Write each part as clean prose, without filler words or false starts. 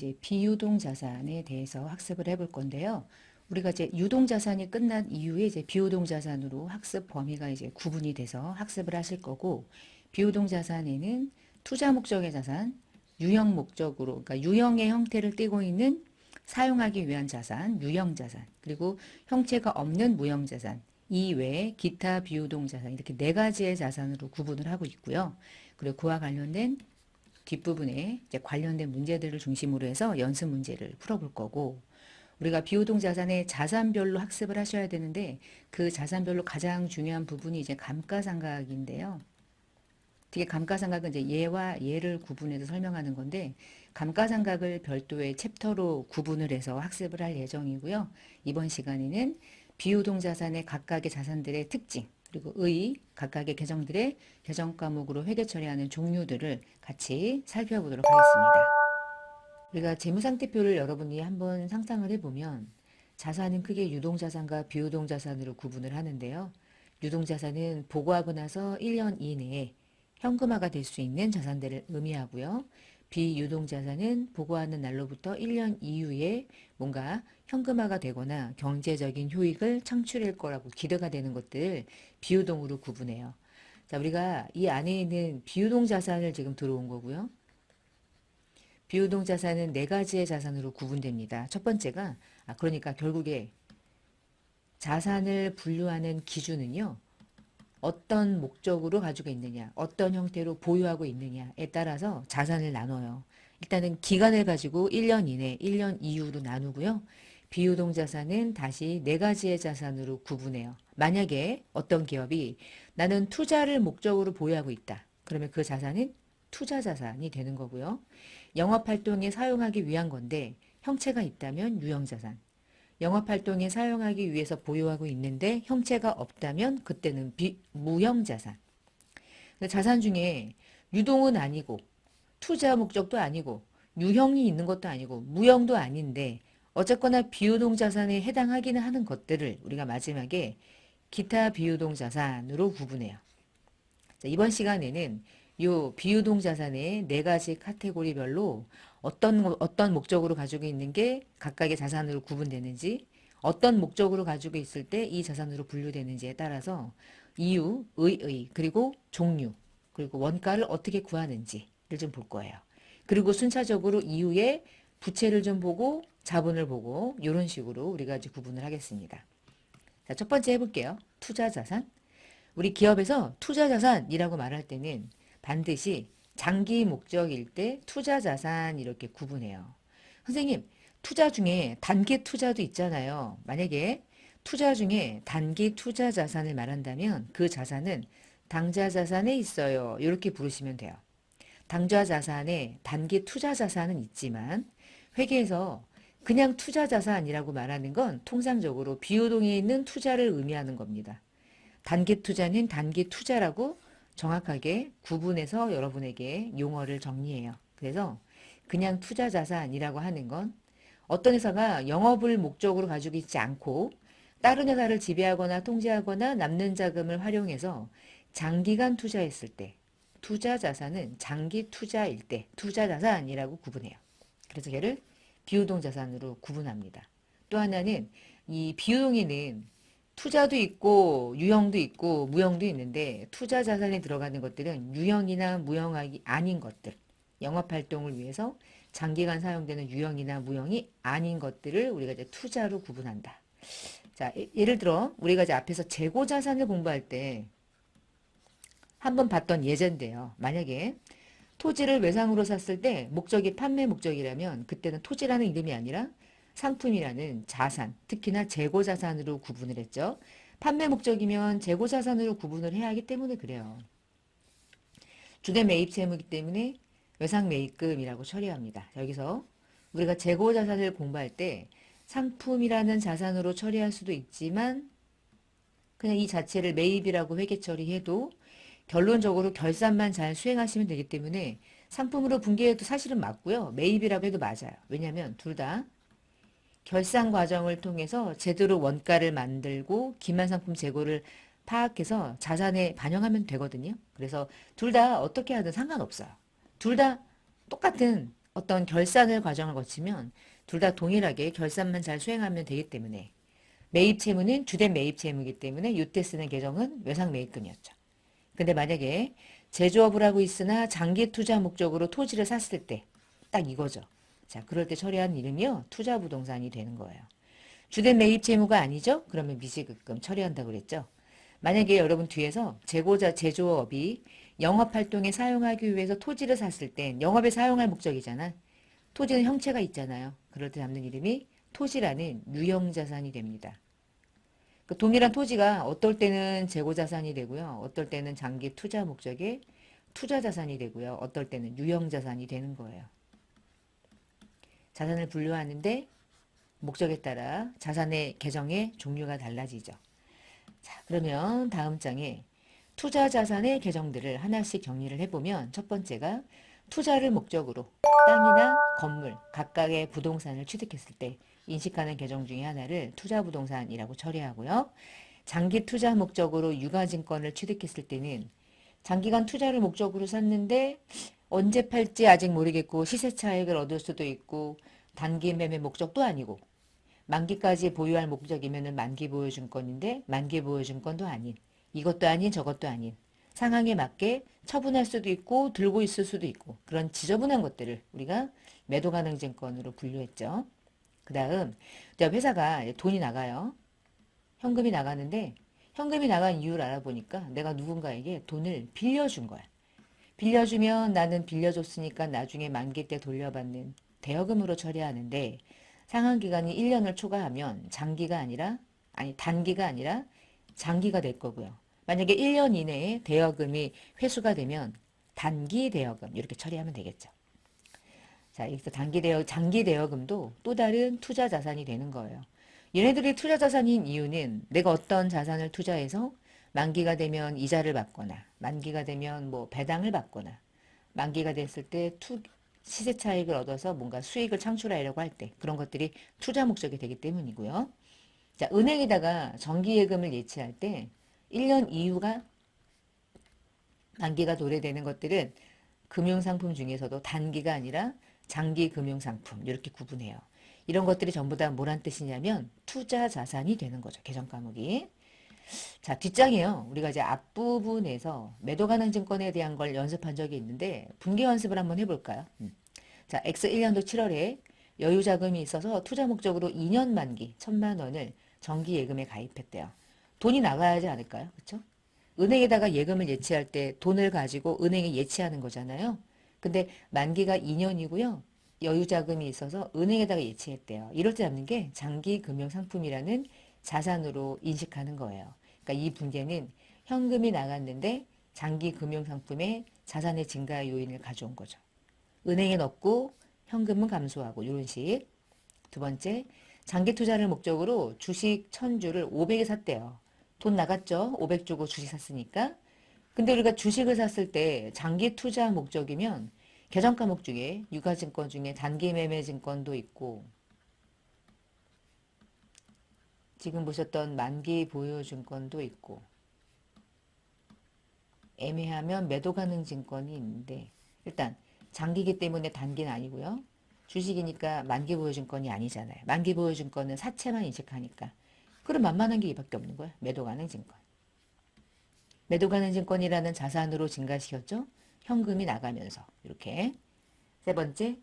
이제 비유동 자산에 대해서 학습을 해볼 건데요. 우리가 이제 유동 자산이 끝난 이후에 이제 비유동 자산으로 학습 범위가 이제 구분이 돼서 학습을 하실 거고, 비유동 자산에는 투자 목적의 자산, 유형 목적으로, 그러니까 유형의 형태를 띠고 있는 사용하기 위한 자산, 유형 자산, 그리고 형체가 없는 무형 자산, 이외에 기타 비유동 자산, 이렇게 네 가지의 자산으로 구분을 하고 있고요. 그리고 그와 관련된 뒷부분에 이제 관련된 문제들을 중심으로 해서 연습 문제를 풀어볼 거고, 우리가 비유동 자산의 자산별로 학습을 하셔야 되는데, 그 자산별로 가장 중요한 부분이 이제 감가상각인데요. 특히 감가상각은 이제 얘와 얘를 구분해서 설명하는 건데, 감가상각을 별도의 챕터로 구분을 해서 학습을 할 예정이고요. 이번 시간에는 비유동 자산의 각각의 자산들의 특징, 그리고 각각의 계정들의 계정 과목으로 회계 처리하는 종류들을 같이 살펴보도록 하겠습니다. 우리가 재무상태표를 여러분이 한번 상상을 해보면, 자산은 크게 유동자산과 비유동자산으로 구분을 하는데요. 유동자산은 보고하고 나서 1년 이내에 현금화가 될 수 있는 자산들을 의미하고요. 비유동자산은 보고하는 날로부터 1년 이후에 뭔가 현금화가 되거나 경제적인 효익을 창출할 거라고 기대가 되는 것들을 비유동으로 구분해요. 자, 우리가 이 안에 있는 비유동자산을 지금 들어온 거고요. 비유동 자산은 네 가지의 자산으로 구분됩니다. 첫 번째가, 그러니까 결국에 자산을 분류하는 기준은요, 어떤 목적으로 가지고 있느냐, 어떤 형태로 보유하고 있느냐에 따라서 자산을 나눠요. 일단은 기간을 가지고 1년 이내, 1년 이후로 나누고요. 비유동 자산은 다시 네 가지의 자산으로 구분해요. 만약에 어떤 기업이 나는 투자를 목적으로 보유하고 있다. 그러면 그 자산은 투자 자산이 되는 거고요. 영업활동에 사용하기 위한 건데 형체가 있다면 유형자산. 영업활동에 사용하기 위해서 보유하고 있는데 형체가 없다면 그때는 무형자산. 자산 중에 유동은 아니고 투자 목적도 아니고 유형이 있는 것도 아니고 무형도 아닌데 어쨌거나 비유동 자산에 해당하기는 하는 것들을 우리가 마지막에 기타 비유동 자산으로 구분해요. 자, 이번 시간에는 요 비유동 자산의 네 가지 카테고리별로 어떤 목적으로 가지고 있는 게 각각의 자산으로 구분되는지, 어떤 목적으로 가지고 있을 때 이 자산으로 분류되는지에 따라서 이유, 그리고 종류, 그리고 원가를 어떻게 구하는지를 좀 볼 거예요. 그리고 순차적으로 이후에 부채를 좀 보고 자본을 보고 이런 식으로 우리가 이제 구분을 하겠습니다. 자, 첫 번째 해볼게요. 투자 자산. 우리 기업에서 투자 자산이라고 말할 때는 반드시 장기 목적일 때 투자 자산 이렇게 구분해요. 선생님, 투자 중에 단기 투자도 있잖아요. 만약에 투자 중에 단기 투자 자산을 말한다면 그 자산은 당좌 자산에 있어요. 이렇게 부르시면 돼요. 당좌 자산에 단기 투자 자산은 있지만 회계에서 그냥 투자 자산이라고 말하는 건 통상적으로 비유동에 있는 투자를 의미하는 겁니다. 단기 투자는 단기 투자라고 정확하게 구분해서 여러분에게 용어를 정리해요. 그래서 그냥 투자 자산이라고 하는 건 어떤 회사가 영업을 목적으로 가지고 있지 않고 다른 회사를 지배하거나 통제하거나 남는 자금을 활용해서 장기간 투자했을 때 투자 자산은 장기 투자일 때 투자 자산이라고 구분해요. 그래서 얘를 비유동 자산으로 구분합니다. 또 하나는 이 비유동에는 투자도 있고 유형도 있고 무형도 있는데 투자 자산에 들어가는 것들은 유형이나 무형이 아닌 것들, 영업활동을 위해서 장기간 사용되는 유형이나 무형이 아닌 것들을 우리가 이제 투자로 구분한다. 자, 예를 들어 우리가 이제 앞에서 재고 자산을 공부할 때 한번 봤던 예제인데요. 만약에 토지를 외상으로 샀을 때 목적이 판매 목적이라면 그때는 토지라는 이름이 아니라 상품이라는 자산, 특히나 재고자산으로 구분을 했죠. 판매 목적이면 재고자산으로 구분을 해야 하기 때문에 그래요. 주된 매입 채무이기 때문에 외상 매입금이라고 처리합니다. 여기서 우리가 재고자산을 공부할 때 상품이라는 자산으로 처리할 수도 있지만 그냥 이 자체를 매입이라고 회계 처리해도 결론적으로 결산만 잘 수행하시면 되기 때문에 상품으로 분기해도 사실은 맞고요. 매입이라고 해도 맞아요. 왜냐하면 둘 다 결산 과정을 통해서 제대로 원가를 만들고 기만상품 재고를 파악해서 자산에 반영하면 되거든요. 그래서 둘 다 어떻게 하든 상관없어요. 둘 다 똑같은 어떤 결산을 과정을 거치면 둘 다 동일하게 결산만 잘 수행하면 되기 때문에 매입 채무는 주된 매입 채무이기 때문에 이때 쓰는 계정은 외상 매입금이었죠. 근데 만약에 제조업을 하고 있으나 장기 투자 목적으로 토지를 샀을 때 딱 이거죠. 자, 그럴 때 처리하는 이름이요. 투자부동산이 되는 거예요. 주된 매입 채무가 아니죠? 그러면 미지급금 처리한다고 그랬죠. 만약에 여러분 뒤에서 제조업이 영업활동에 사용하기 위해서 토지를 샀을 땐 영업에 사용할 목적이잖아. 토지는 형체가 있잖아요. 그럴 때 잡는 이름이 토지라는 유형자산이 됩니다. 그 동일한 토지가 어떨 때는 재고자산이 되고요. 어떨 때는 장기 투자 목적의 투자자산이 되고요. 어떨 때는 유형자산이 되는 거예요. 자산을 분류하는데 목적에 따라 자산의 계정의 종류가 달라지죠. 자, 그러면 다음 장에 투자 자산의 계정들을 하나씩 정리를 해보면 첫 번째가 투자를 목적으로 땅이나 건물, 각각의 부동산을 취득했을 때 인식하는 계정 중에 하나를 투자부동산이라고 처리하고요. 장기 투자 목적으로 유가증권을 취득했을 때는 장기간 투자를 목적으로 샀는데 언제 팔지 아직 모르겠고 시세 차익을 얻을 수도 있고 단기 매매 목적도 아니고 만기까지 보유할 목적이면 만기 보유증권인데 만기 보유증권도 아닌 이것도 아닌 저것도 아닌 상황에 맞게 처분할 수도 있고 들고 있을 수도 있고 그런 지저분한 것들을 우리가 매도 가능 증권으로 분류했죠. 그 다음 회사가 돈이 나가요. 현금이 나가는데 현금이 나간 이유를 알아보니까 내가 누군가에게 돈을 빌려준 거야. 빌려주면 나는 빌려줬으니까 나중에 만기 때 돌려받는 대여금으로 처리하는데 상환기간이 1년을 초과하면 단기가 아니라 장기가 될 거고요. 만약에 1년 이내에 대여금이 회수가 되면 단기 대여금 이렇게 처리하면 되겠죠. 자, 여기서 장기 대여금도 또 다른 투자 자산이 되는 거예요. 얘네들이 투자 자산인 이유는 내가 어떤 자산을 투자해서 만기가 되면 이자를 받거나 만기가 되면 뭐 배당을 받거나 만기가 됐을 때 시세 차익을 얻어서 뭔가 수익을 창출하려고 할 때 그런 것들이 투자 목적이 되기 때문이고요. 자, 은행에다가 정기예금을 예치할 때 1년 이후가 만기가 도래되는 것들은 금융상품 중에서도 단기가 아니라 장기 금융상품 이렇게 구분해요. 이런 것들이 전부 다 뭐란 뜻이냐면 투자 자산이 되는 거죠. 계정 과목이. 자, 뒷장이에요. 우리가 이제 앞부분에서 매도 가능 증권에 대한 걸 연습한 적이 있는데 분기 연습을 한번 해볼까요? 자, X 1년도 7월에 여유 자금이 있어서 투자 목적으로 2년 만기 1,000만 원을 정기 예금에 가입했대요. 돈이 나가야 하지 않을까요? 그렇죠? 은행에다가 예금을 예치할 때 돈을 가지고 은행에 예치하는 거잖아요. 근데 만기가 2년이고요. 여유 자금이 있어서 은행에다가 예치했대요. 이럴 때 잡는 게 장기 금융 상품이라는 자산으로 인식하는 거예요. 그러니까 이 분계는 현금이 나갔는데 장기 금융 상품의 자산의 증가 요인을 가져온 거죠. 은행에 넣고 현금은 감소하고 이런 식. 두 번째, 장기 투자를 목적으로 주식 1,000주를 500에 샀대요. 돈 나갔죠? 500 주고 주식 샀으니까. 근데 우리가 주식을 샀을 때 장기 투자 목적이면 계정 과목 중에 유가증권 중에 단기 매매 증권도 있고 지금 보셨던 만기 보유 증권도 있고 애매하면 매도 가능 증권이 있는데 일단 장기이기 때문에 단기는 아니고요. 주식이니까 만기 보유 증권이 아니잖아요. 만기 보유 증권은 사채만 인식하니까. 그럼 만만한 게 이밖에 없는 거야. 매도 가능 증권. 매도 가능 증권이라는 자산으로 증가시켰죠. 현금이 나가면서 이렇게. 세 번째,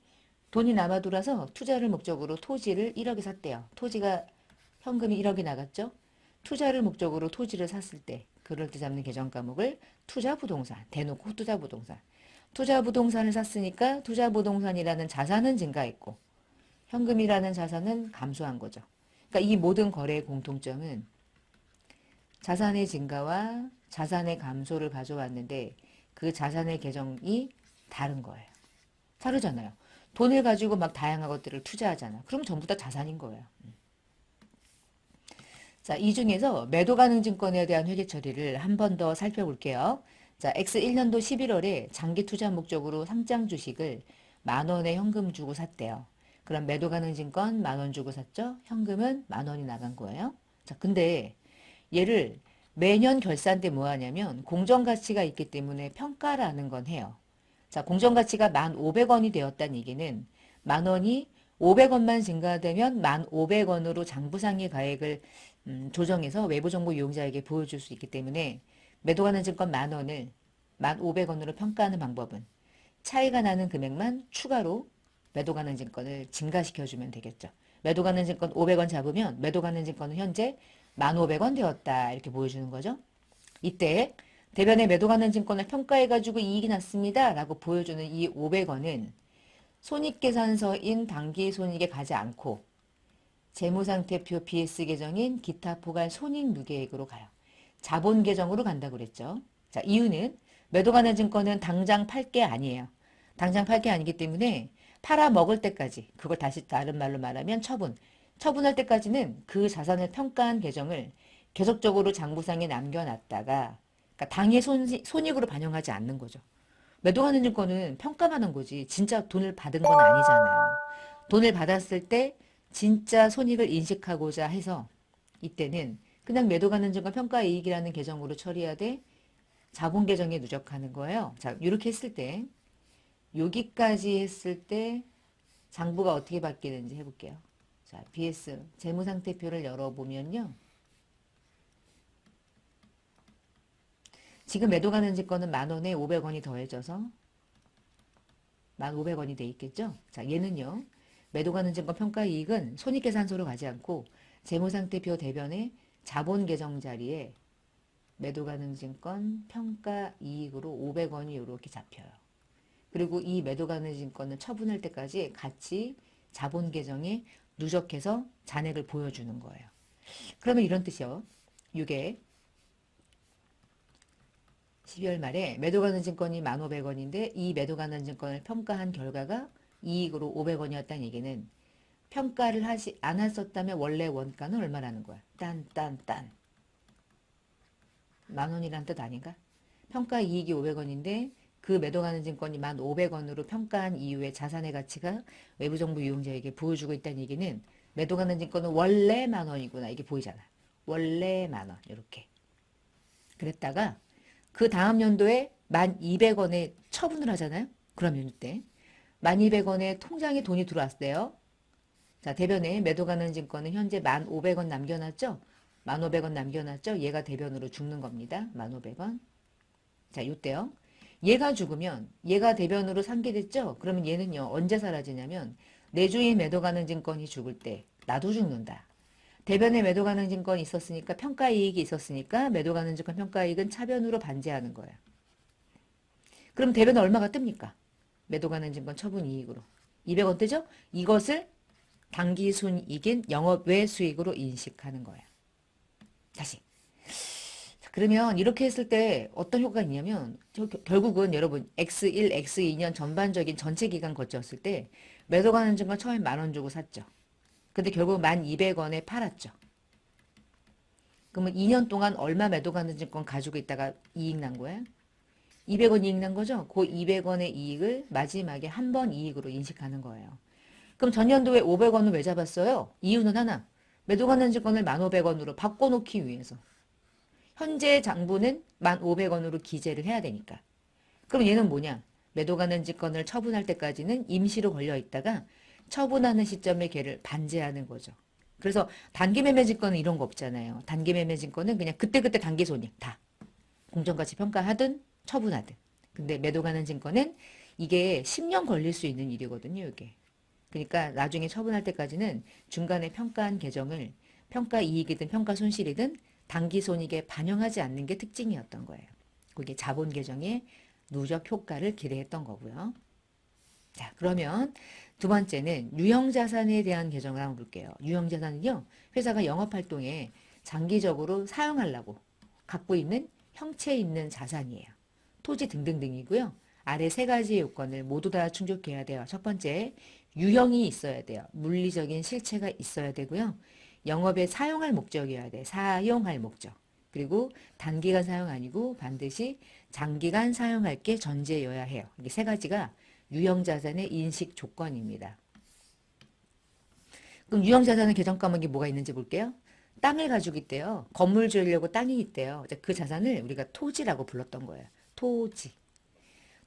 돈이 남아 돌아서 투자를 목적으로 토지를 1억에 샀대요. 토지가 현금이 1억이 나갔죠. 투자를 목적으로 토지를 샀을 때 그럴 때 잡는 계정 과목을 투자부동산, 대놓고 투자부동산. 투자부동산을 샀으니까 투자부동산이라는 자산은 증가했고 현금이라는 자산은 감소한 거죠. 그러니까 이 모든 거래의 공통점은 자산의 증가와 자산의 감소를 가져왔는데 그 자산의 계정이 다른 거예요. 다르잖아요. 돈을 가지고 막 다양한 것들을 투자하잖아. 그럼 전부 다 자산인 거예요. 자, 이 중에서 매도 가능 증권에 대한 회계 처리를 한 번 더 살펴볼게요. 자, X 1년도 11월에 장기 투자 목적으로 상장 주식을 10,000원에 현금 주고 샀대요. 그럼 매도 가능 증권 10,000원 주고 샀죠? 현금은 10,000원이 나간 거예요. 자, 근데 얘를 매년 결산 때 뭐 하냐면 공정가치가 있기 때문에 평가라는 건 해요. 자, 공정가치가 1,500원이 되었다는 얘기는 만 원이 500원만 증가되면 1,500원으로 장부상의 가액을 조정해서 외부정보 이용자에게 보여줄 수 있기 때문에 매도가는 증권 만 원을 1,500원으로 평가하는 방법은 차이가 나는 금액만 추가로 매도가는 증권을 증가시켜주면 되겠죠. 매도가는 증권 500원 잡으면 매도가는 증권은 현재 1,500원 되었다 이렇게 보여주는 거죠. 이때 대변에 매도가는 증권을 평가해가지고 이익이 났습니다 라고 보여주는 이 500원은 손익계산서인 당기손익에 가지 않고 재무상태표 BS 계정인 기타 포괄 손익누계액으로 가요. 자본 계정으로 간다고 그랬죠. 자, 이유는 매도가는 증권은 당장 팔 게 아니에요. 당장 팔 게 아니기 때문에 팔아 먹을 때까지, 그걸 다시 다른 말로 말하면 처분할 때까지는 그 자산을 평가한 계정을 계속적으로 장부상에 남겨놨다가 그러니까 당의 손익으로 반영하지 않는 거죠. 매도가는 증권은 평가만 한 거지 진짜 돈을 받은 건 아니잖아요. 돈을 받았을 때 진짜 손익을 인식하고자 해서 이때는 그냥 매도가는 증권 평가이익이라는 계정으로 처리하되 자본 계정에 누적하는 거예요. 자, 이렇게 했을 때 여기까지 했을 때 장부가 어떻게 바뀌는지 해볼게요. 자, BS 재무상태표를 열어보면요. 지금 매도가는 증권은 만 원에 500원이 더해져서 1,500원이 돼 있겠죠. 자, 얘는요. 매도가는 증권 평가이익은 손익계산서로 가지 않고 재무상태표 대변에 자본계정 자리에 매도가는 증권 평가이익으로 500원이 이렇게 잡혀요. 그리고 이 매도가는 증권은 처분할 때까지 같이 자본계정에 누적해서 잔액을 보여주는 거예요. 그러면 이런 뜻이요. 이게 12월 말에 매도가는 증권이 1,500원인데 이 매도가는 증권을 평가한 결과가 이익으로 500원이었다는 얘기는 평가를 하지 않았었다면 원래 원가는 얼마라는 거야? 딴. 만 원이란 뜻 아닌가? 평가 이익이 500원인데 그 매도가는 증권이 1,500원으로 평가한 이후에 자산의 가치가 외부정보 이용자에게 보여주고 있다는 얘기는 매도가는 증권은 원래 만 원이구나. 이게 보이잖아. 원래 만 원. 이렇게. 그랬다가 그 다음 연도에 1,200원에 처분을 하잖아요. 그러면 이때 1,200원에 통장에 돈이 들어왔어요. 자, 대변에 매도가는 증권은 현재 1,500원 남겨놨죠? 1,500원 남겨놨죠? 얘가 대변으로 죽는 겁니다. 1,500원. 자, 요때요. 얘가 죽으면 얘가 대변으로 상기됐죠? 그러면 얘는요. 언제 사라지냐면 내 주인 매도가는 증권이 죽을 때 나도 죽는다. 대변에 매도가능 증권이 있었으니까 평가이익이 있었으니까 매도가능 증권 평가이익은 차변으로 반제하는 거예요. 그럼 대변은 얼마가 뜹니까? 매도가능 증권 처분이익으로. 200원 뜨죠? 이것을 당기순이익인 영업외 수익으로 인식하는 거예요. 다시. 그러면 이렇게 했을 때 어떤 효과가 있냐면 결국은 여러분 X1, X2년 전반적인 전체 기간 거쳤을 때 매도가능 증권 처음에 10,000원 주고 샀죠. 근데 결국 1,200원에 팔았죠. 그러면 2년 동안 얼마 매도가능 증권 가지고 있다가 이익 난 거예요? 200원 이익 난 거죠? 그 200원의 이익을 마지막에 한 번 이익으로 인식하는 거예요. 그럼 전년도에 500원을 왜 잡았어요? 이유는 하나. 매도가능 증권을 1,500원으로 바꿔놓기 위해서. 현재 장부는 1,500원으로 기재를 해야 되니까. 그럼 얘는 뭐냐? 매도가능 증권을 처분할 때까지는 임시로 걸려 있다가 처분하는 시점에 걔를 반제하는 거죠. 그래서 단기매매증권은 이런 거 없잖아요. 단기매매증권은 그냥 그때그때 단기손익 다. 공정가치 평가하든 처분하든. 근데 매도가능 증권은 이게 10년 걸릴 수 있는 일이거든요. 이게. 그러니까 나중에 처분할 때까지는 중간에 평가한 계정을 평가이익이든 평가손실이든 단기손익에 반영하지 않는 게 특징이었던 거예요. 그게 자본계정의 누적 효과를 기대했던 거고요. 자, 그러면 두 번째는 유형자산에 대한 개정을 한번 볼게요. 유형자산은요, 회사가 영업활동에 장기적으로 사용하려고 갖고 있는 형체 있는 자산이에요. 토지 등등등이고요. 아래 세 가지의 요건을 모두 다 충족해야 돼요. 첫 번째, 유형이 있어야 돼요. 물리적인 실체가 있어야 되고요. 영업에 사용할 목적이어야 돼. 사용할 목적. 그리고 단기간 사용 아니고 반드시 장기간 사용할 게 전제여야 해요. 이게 세 가지가 유형자산의 인식 조건입니다. 그럼 유형자산의 개정 과목이 뭐가 있는지 볼게요. 땅을 가지고 있대요. 건물 지으려고 땅이 있대요. 그 자산을 우리가 토지라고 불렀던 거예요. 토지.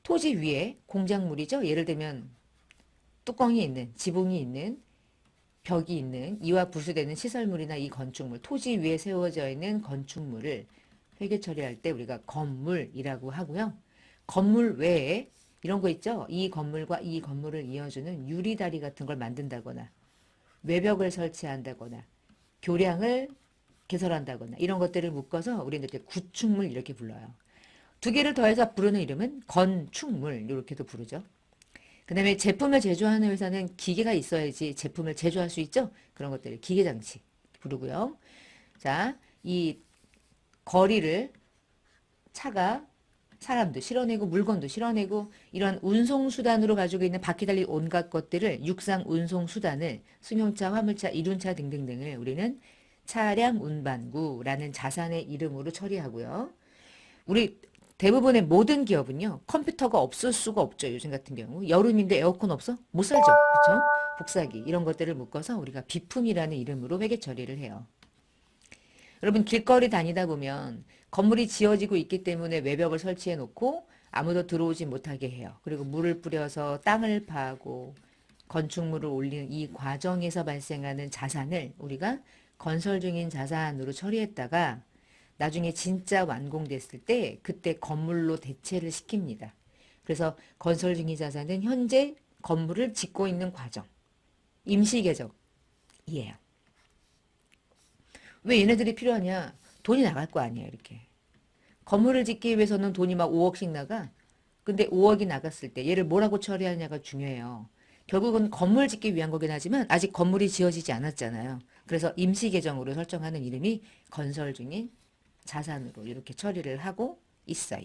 토지 위에 공작물이죠. 예를 들면 뚜껑이 있는, 지붕이 있는, 벽이 있는 이와 부수되는 시설물이나 이 건축물, 토지 위에 세워져 있는 건축물을 회계 처리할 때 우리가 건물이라고 하고요. 건물 외에 이런 거 있죠. 이 건물과 이 건물을 이어주는 유리다리 같은 걸 만든다거나 외벽을 설치한다거나 교량을 개설한다거나 이런 것들을 묶어서 우리는 이제 구축물 이렇게 불러요. 두 개를 더해서 부르는 이름은 건축물 이렇게도 부르죠. 그 다음에 제품을 제조하는 회사는 기계가 있어야지 제품을 제조할 수 있죠. 그런 것들을 기계장치 부르고요. 자, 이 거리를 차가 사람도 실어내고 물건도 실어내고 이런 운송수단으로 가지고 있는 바퀴 달린 온갖 것들을 육상 운송수단을 승용차, 화물차, 이륜차 등등등을 우리는 차량 운반구라는 자산의 이름으로 처리하고요. 우리 대부분의 모든 기업은요. 컴퓨터가 없을 수가 없죠. 요즘 같은 경우. 여름인데 에어컨 없어? 못 살죠. 그렇죠? 복사기 이런 것들을 묶어서 우리가 비품이라는 이름으로 회계 처리를 해요. 여러분 길거리 다니다 보면 건물이 지어지고 있기 때문에 외벽을 설치해 놓고 아무도 들어오지 못하게 해요. 그리고 물을 뿌려서 땅을 파고 건축물을 올리는 이 과정에서 발생하는 자산을 우리가 건설 중인 자산으로 처리했다가 나중에 진짜 완공됐을 때 그때 건물로 대체를 시킵니다. 그래서 건설 중인 자산은 현재 건물을 짓고 있는 과정, 임시계적이에요. 왜 얘네들이 필요하냐? 돈이 나갈 거 아니에요, 이렇게. 건물을 짓기 위해서는 돈이 막 5억씩 나가. 근데 5억이 나갔을 때 얘를 뭐라고 처리하냐가 중요해요. 결국은 건물 짓기 위한 거긴 하지만 아직 건물이 지어지지 않았잖아요. 그래서 임시계정으로 설정하는 이름이 건설 중인 자산으로 이렇게 처리를 하고 있어요.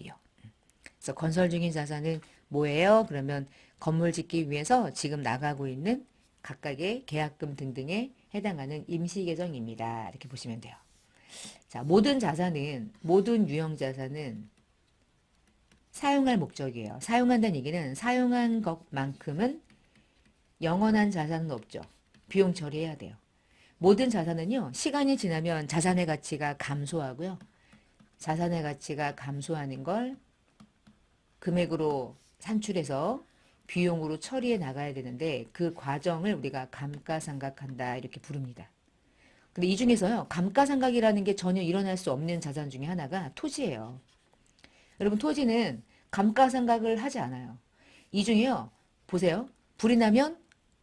그래서 건설 중인 자산은 뭐예요? 그러면 건물 짓기 위해서 지금 나가고 있는 각각의 계약금 등등에 해당하는 임시계정입니다. 이렇게 보시면 돼요. 자, 모든 유형 자산은 사용할 목적이에요. 사용한다는 얘기는 사용한 것만큼은 영원한 자산은 없죠. 비용 처리해야 돼요. 모든 자산은요, 시간이 지나면 자산의 가치가 감소하고요. 자산의 가치가 감소하는 걸 금액으로 산출해서 비용으로 처리해 나가야 되는데 그 과정을 우리가 감가상각한다 이렇게 부릅니다. 근데 이 중에서요. 감가상각이라는 게 전혀 일어날 수 없는 자산 중에 하나가 토지예요. 여러분 토지는 감가상각을 하지 않아요. 이 중에요. 보세요. 불이 나면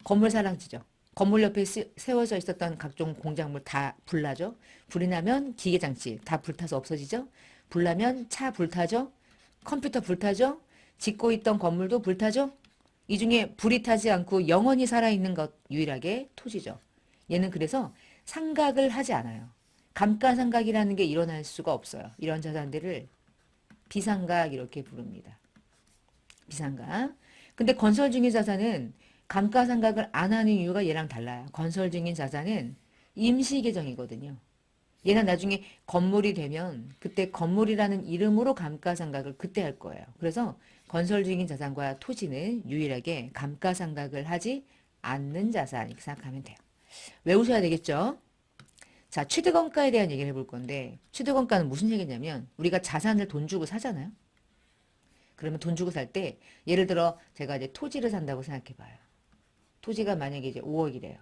건물 사랑지죠. 건물 옆에 세워져 있었던 각종 공작물 다 불나죠. 불이 나면 기계장치 다 불타서 없어지죠. 불나면 차 불타죠. 컴퓨터 불타죠. 짓고 있던 건물도 불타죠. 이 중에 불이 타지 않고 영원히 살아있는 것 유일하게 토지죠. 얘는 그래서 상각을 하지 않아요. 감가상각이라는 게 일어날 수가 없어요. 이런 자산들을 비상각 이렇게 부릅니다. 비상각. 근데 건설 중인 자산은 감가상각을 안 하는 이유가 얘랑 달라요. 건설 중인 자산은 임시계정이거든요. 얘는 나중에 건물이 되면 그때 건물이라는 이름으로 감가상각을 그때 할 거예요. 그래서 건설 중인 자산과 토지는 유일하게 감가상각을 하지 않는 자산 이렇게 생각하면 돼요. 외우셔야 되겠죠? 자, 취득원가에 대한 얘기를 해볼 건데 취득원가는 무슨 얘기냐면 우리가 자산을 돈 주고 사잖아요. 그러면 돈 주고 살 때 예를 들어 제가 이제 토지를 산다고 생각해 봐요. 토지가 만약에 이제 5억이래요.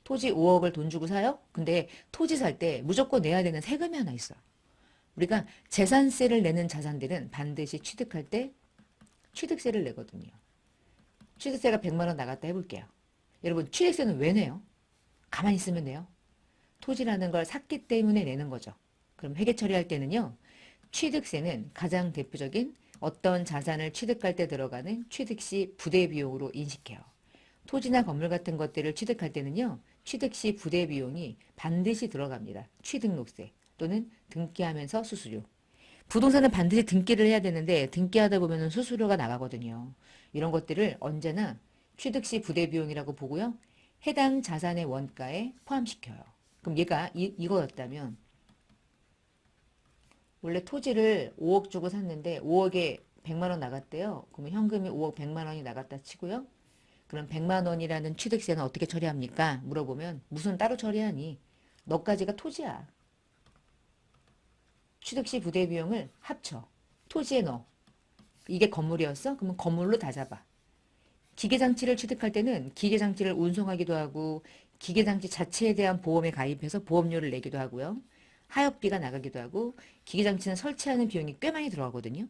토지 5억을 돈 주고 사요? 근데 토지 살 때 무조건 내야 되는 세금이 하나 있어. 우리가 재산세를 내는 자산들은 반드시 취득할 때 취득세를 내거든요. 취득세가 100만 원 나갔다 해볼게요. 여러분 취득세는 왜 내요? 가만히 있으면 내요. 토지라는 걸 샀기 때문에 내는 거죠. 그럼 회계 처리할 때는요. 취득세는 가장 대표적인 어떤 자산을 취득할 때 들어가는 취득시 부대 비용으로 인식해요. 토지나 건물 같은 것들을 취득할 때는요. 취득시 부대 비용이 반드시 들어갑니다. 취등록세 또는 등기하면서 수수료. 부동산은 반드시 등기를 해야 되는데 등기하다 보면 수수료가 나가거든요. 이런 것들을 언제나 취득시 부대 비용이라고 보고요. 해당 자산의 원가에 포함시켜요. 그럼 얘가 이거였다면 원래 토지를 5억 주고 샀는데 5억에 100만 원 나갔대요. 그러면 현금이 5억 100만 원이 나갔다 치고요. 그럼 100만 원이라는 취득세는 어떻게 처리합니까? 물어보면 무슨 따로 처리하니? 너까지가 토지야. 취득시 부대 비용을 합쳐. 토지에 넣어. 이게 건물이었어? 그러면 건물로 다 잡아. 기계장치를 취득할 때는 기계장치를 운송하기도 하고 기계장치 자체에 대한 보험에 가입해서 보험료를 내기도 하고요. 하역비가 나가기도 하고 기계장치는 설치하는 비용이 꽤 많이 들어가거든요.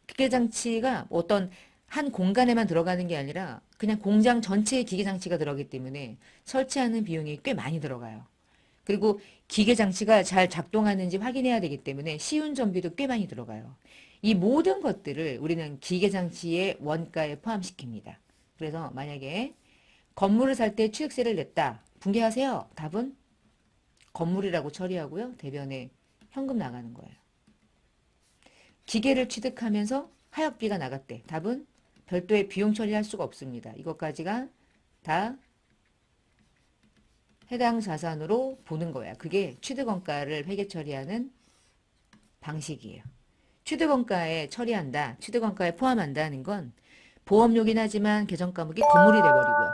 기계장치가 어떤 한 공간에만 들어가는 게 아니라 그냥 공장 전체에 기계장치가 들어가기 때문에 설치하는 비용이 꽤 많이 들어가요. 그리고 기계장치가 잘 작동하는지 확인해야 되기 때문에 시운전비도 꽤 많이 들어가요. 이 모든 것들을 우리는 기계장치의 원가에 포함시킵니다. 그래서 만약에 건물을 살 때 취득세를 냈다. 분개하세요. 답은 건물이라고 처리하고요. 대변에 현금 나가는 거예요. 기계를 취득하면서 하역비가 나갔대. 답은 별도의 비용 처리할 수가 없습니다. 이것까지가 다 해당 자산으로 보는 거야. 그게 취득원가를 회계 처리하는 방식이에요. 취득원가에 처리한다, 취득원가에 포함한다는 건 보험료긴 하지만 계정과목이 건물이 돼버리고요.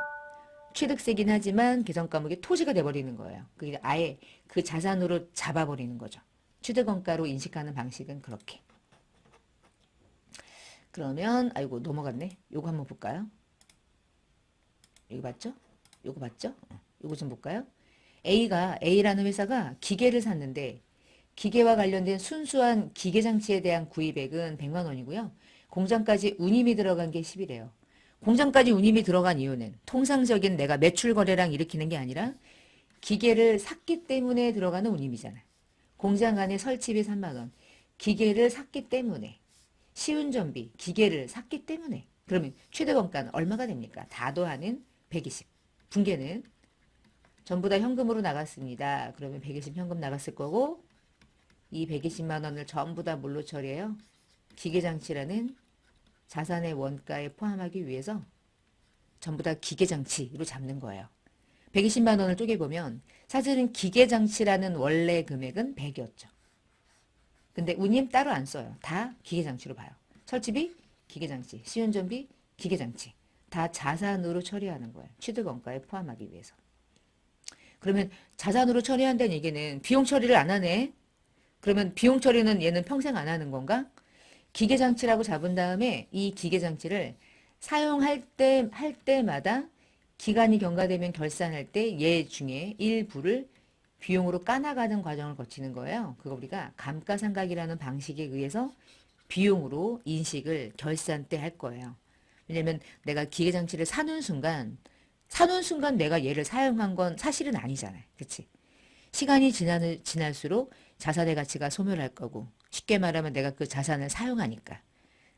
취득세긴 하지만 계정과목이 토지가 돼버리는 거예요. 그게 아예 그 자산으로 잡아버리는 거죠. 취득원가로 인식하는 방식은 그렇게. 그러면 아이고 넘어갔네. 요거 한번 볼까요? 여기 맞죠? 요거 맞죠? 요거 좀 볼까요? A라는 회사가 기계를 샀는데 기계와 관련된 순수한 기계장치에 대한 구입액은 100만 원이고요. 공장까지 운임이 들어간 게 10이래요. 공장까지 운임이 들어간 이유는 통상적인 내가 매출 거래량 일으키는 게 아니라 기계를 샀기 때문에 들어가는 운임이잖아요. 공장 안에 설치비 3만 원. 기계를 샀기 때문에. 시운전비, 기계를 샀기 때문에. 그러면 취득원가는 얼마가 됩니까? 다 더하는 120. 분계는 전부 다 현금으로 나갔습니다. 그러면 120 현금 나갔을 거고 이 120만 원을 전부 다 뭘로 처리해요? 기계장치라는 자산의 원가에 포함하기 위해서 전부 다 기계장치로 잡는 거예요. 120만 원을 쪼개보면 사실은 기계장치라는 원래 금액은 100이었죠. 근데 운임 따로 안 써요. 다 기계장치로 봐요. 설치비, 기계장치, 시운전비, 기계장치. 다 자산으로 처리하는 거예요. 취득원가에 포함하기 위해서. 그러면 자산으로 처리한다는 얘기는 비용 처리를 안 하네. 그러면 비용 처리는 얘는 평생 안 하는 건가? 기계장치라고 잡은 다음에 이 기계장치를 사용할 할 때마다 기간이 경과되면 결산할 때 얘 중에 일부를 비용으로 까나가는 과정을 거치는 거예요. 그거 우리가 감가상각이라는 방식에 의해서 비용으로 인식을 결산 때 할 거예요. 왜냐면 내가 기계장치를 사는 순간 내가 얘를 사용한 건 사실은 아니잖아요. 그치? 시간이 지날수록 자산의 가치가 소멸할 거고 쉽게 말하면 내가 그 자산을 사용하니까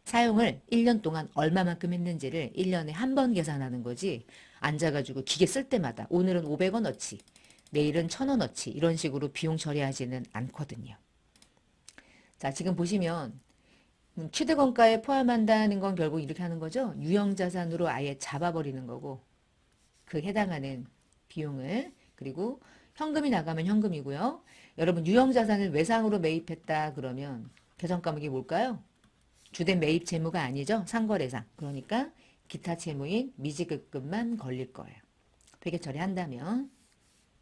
사용을 1년 동안 얼마만큼 했는지를 1년에 한 번 계산하는 거지 앉아가지고 기계 쓸 때마다 오늘은 500원어치 내일은 1000원어치 이런 식으로 비용 처리하지는 않거든요. 자, 지금 보시면 취득원가에 포함한다는 건 결국 이렇게 하는 거죠. 유형자산으로 아예 잡아버리는 거고 그 해당하는 비용을 그리고 현금이 나가면 현금이고요. 여러분 유형자산을 외상으로 매입했다 그러면 계정과목이 뭘까요? 주된 매입 채무가 아니죠. 상거래상. 그러니까 기타 채무인 미지급금만 걸릴 거예요. 회계 처리한다면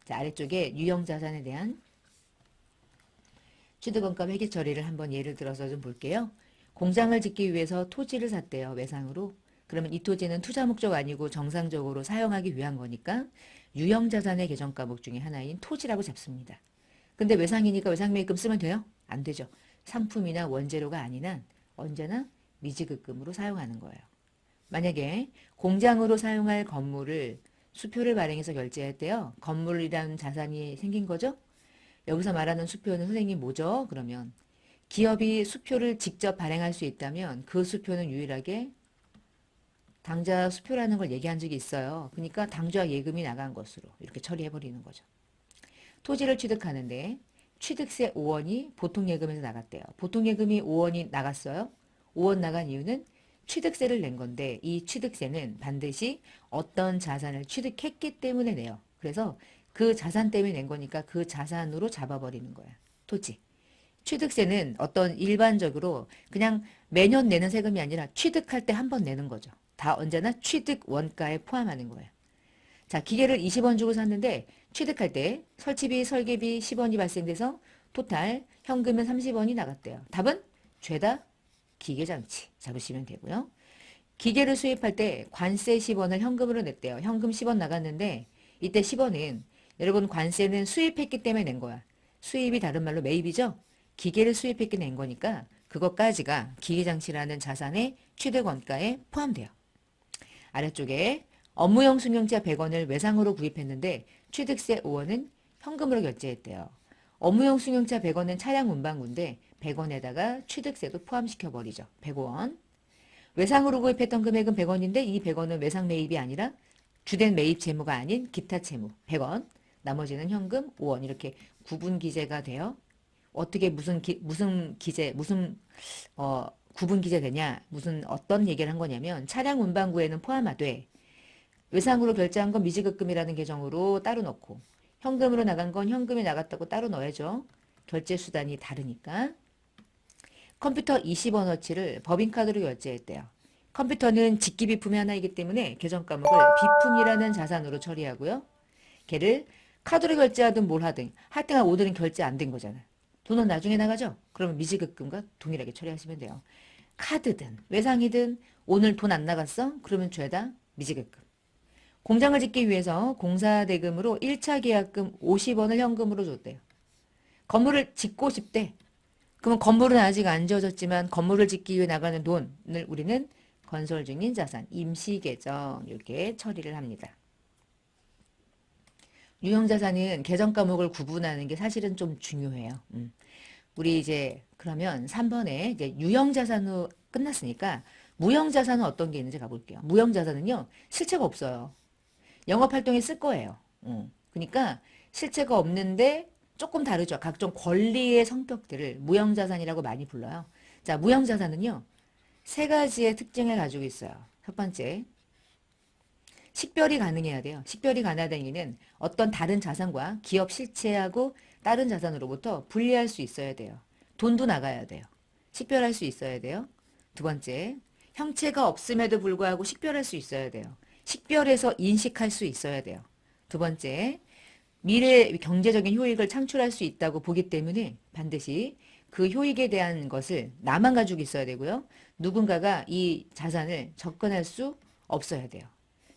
자, 아래쪽에 유형자산에 대한 취득원가 회계 처리를 한번 예를 들어서 좀 볼게요. 공장을 짓기 위해서 토지를 샀대요. 외상으로. 그러면 이 토지는 투자 목적 아니고 정상적으로 사용하기 위한 거니까 유형자산의 계정과목 중에 하나인 토지라고 잡습니다. 근데 외상이니까 외상매입금 쓰면 돼요? 안 되죠. 상품이나 원재료가 아닌 한 언제나 미지급금으로 사용하는 거예요. 만약에 공장으로 사용할 건물을 수표를 발행해서 결제할 때요. 건물이라는 자산이 생긴 거죠? 여기서 말하는 수표는 선생님 뭐죠? 그러면 기업이 수표를 직접 발행할 수 있다면 그 수표는 유일하게 당좌 수표라는 걸 얘기한 적이 있어요. 그러니까 당좌 예금이 나간 것으로 이렇게 처리해버리는 거죠. 토지를 취득하는데 취득세 5원이 보통예금에서 나갔대요. 보통예금이 5원이 나갔어요. 5원 나간 이유는 취득세를 낸 건데 이 취득세는 반드시 어떤 자산을 취득했기 때문에 내요. 그래서 그 자산 때문에 낸 거니까 그 자산으로 잡아버리는 거야. 토지. 취득세는 어떤 일반적으로 그냥 매년 내는 세금이 아니라 취득할 때 한 번 내는 거죠. 다 언제나 취득 원가에 포함하는 거예요. 자, 기계를 20원 주고 샀는데 취득할 때 설치비, 설계비 10원이 발생돼서 토탈 현금은 30원이 나갔대요. 답은 죄다 기계장치 잡으시면 되고요. 기계를 수입할 때 관세 10원을 현금으로 냈대요. 현금 10원 나갔는데 이때 10원은 여러분 관세는 수입했기 때문에 낸 거야. 수입이 다른 말로 매입이죠. 기계를 수입했기 낸 거니까 그것까지가 기계장치라는 자산의 취득 원가에 포함돼요. 아래쪽에 업무용 승용차 100원을 외상으로 구입했는데 취득세 5원은 현금으로 결제했대요. 업무용 승용차 100원은 차량 운반구인데 100원에다가 취득세도 포함시켜버리죠. 105원. 외상으로 구입했던 금액은 100원인데 이 100원은 외상 매입이 아니라 주된 매입 재무가 아닌 기타 채무 100원. 나머지는 현금 5원 이렇게 구분 기재가 돼요. 어떻게 무슨 기재 구분 기재되냐 무슨 어떤 얘기를 한 거냐면 차량 운반구에는 포함하되 외상으로 결제한 건 미지급금이라는 계정으로 따로 넣고 현금으로 나간 건 현금이 나갔다고 따로 넣어야죠. 결제 수단이 다르니까. 컴퓨터 20원어치를 법인카드로 결제했대요. 컴퓨터는 직기비품의 하나이기 때문에 계정 과목을 비품이라는 자산으로 처리하고요. 걔를 카드로 결제하든 뭘 하든 하여튼간 오늘은 결제 안 된 거잖아. 돈은 나중에 나가죠? 그러면 미지급금과 동일하게 처리하시면 돼요. 카드든 외상이든 오늘 돈 안 나갔어? 그러면 죄다 미지급금. 공장을 짓기 위해서 공사대금으로 1차 계약금 50원을 현금으로 줬대요. 건물을 짓고 싶대. 그러면 건물은 아직 안 지어졌지만 건물을 짓기 위해 나가는 돈을 우리는 건설 중인 자산, 임시계정 이렇게 처리를 합니다. 유형자산은 계정 과목을 구분하는 게 사실은 좀 중요해요. 우리 이제 그러면 3번에 이제 유형자산으로 끝났으니까 무형자산은 어떤 게 있는지 가볼게요. 무형자산은요 실체가 없어요. 영업활동에 쓸 거예요. 그러니까 실체가 없는데 조금 다르죠. 각종 권리의 성격들을 무형자산이라고 많이 불러요. 자, 무형자산은요. 세 가지의 특징을 가지고 있어요. 첫 번째, 식별이 가능해야 돼요. 식별이 가능하다는 얘기는 어떤 다른 자산과 기업 실체하고 다른 자산으로부터 분리할 수 있어야 돼요. 돈도 나가야 돼요. 식별할 수 있어야 돼요. 두 번째, 형체가 없음에도 불구하고 식별할 수 있어야 돼요. 식별해서 인식할 수 있어야 돼요. 두 번째, 미래 경제적인 효익을 창출할 수 있다고 보기 때문에 반드시 그 효익에 대한 것을 나만 가지고 있어야 되고요. 누군가가 이 자산을 접근할 수 없어야 돼요.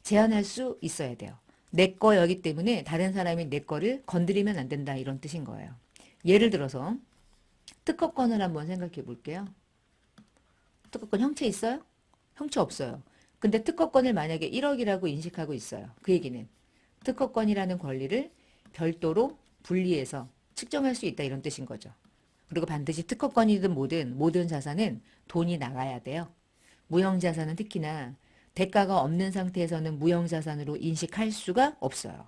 제한할 수 있어야 돼요. 내 거여기 때문에 다른 사람이 내 거를 건드리면 안 된다 이런 뜻인 거예요. 예를 들어서 특허권을 한번 생각해 볼게요. 특허권 형체 있어요? 형체 없어요. 근데 특허권을 만약에 1억이라고 인식하고 있어요. 그 얘기는 특허권이라는 권리를 별도로 분리해서 측정할 수 있다 이런 뜻인 거죠. 그리고 반드시 특허권이든 뭐든 모든 자산은 돈이 나가야 돼요. 무형자산은 특히나 대가가 없는 상태에서는 무형자산으로 인식할 수가 없어요.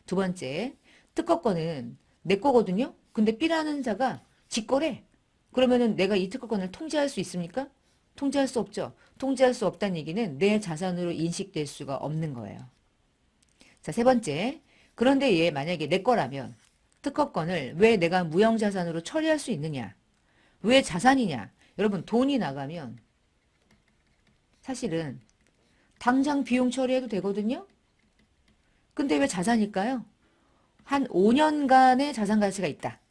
두 번째, 특허권은 내 거거든요. 근데 B라는 자가 지 거래. 그러면은 내가 이 특허권을 통제할 수 있습니까? 통제할 수 없죠. 통제할 수 없다는 얘기는 내 자산으로 인식될 수가 없는 거예요. 자, 세 번째. 그런데 얘 만약에 내 거라면 특허권을 왜 내가 무형자산으로 처리할 수 있느냐? 왜 자산이냐? 여러분 돈이 나가면 사실은 당장 비용 처리해도 되거든요? 근데 왜 자산일까요? 한 5년간의 자산 가치가 있다.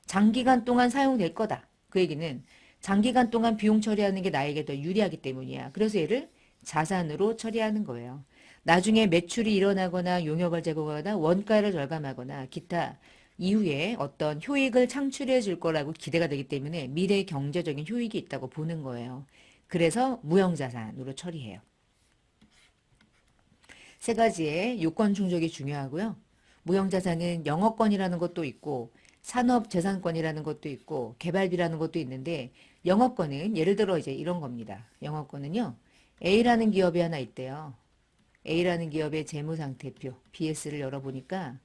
장기간 동안 사용될 거다. 그 얘기는 장기간 동안 비용 처리하는 게 나에게 더 유리하기 때문이야. 그래서 얘를 자산으로 처리하는 거예요. 나중에 매출이 일어나거나 용역을 제공하거나 원가를 절감하거나 기타 이후에 어떤 효익을 창출해 줄 거라고 기대가 되기 때문에 미래 경제적인 효익이 있다고 보는 거예요. 그래서 무형자산으로 처리해요. 세 가지의 요건 충족이 중요하고요. 무형자산은 영업권이라는 것도 있고 산업재산권이라는 것도 있고 개발비라는 것도 있는데 영업권은 예를 들어 이제 이런 겁니다. 영업권은요. A라는 기업이 하나 있대요. A라는 기업의 재무상태표 BS를 열어보니까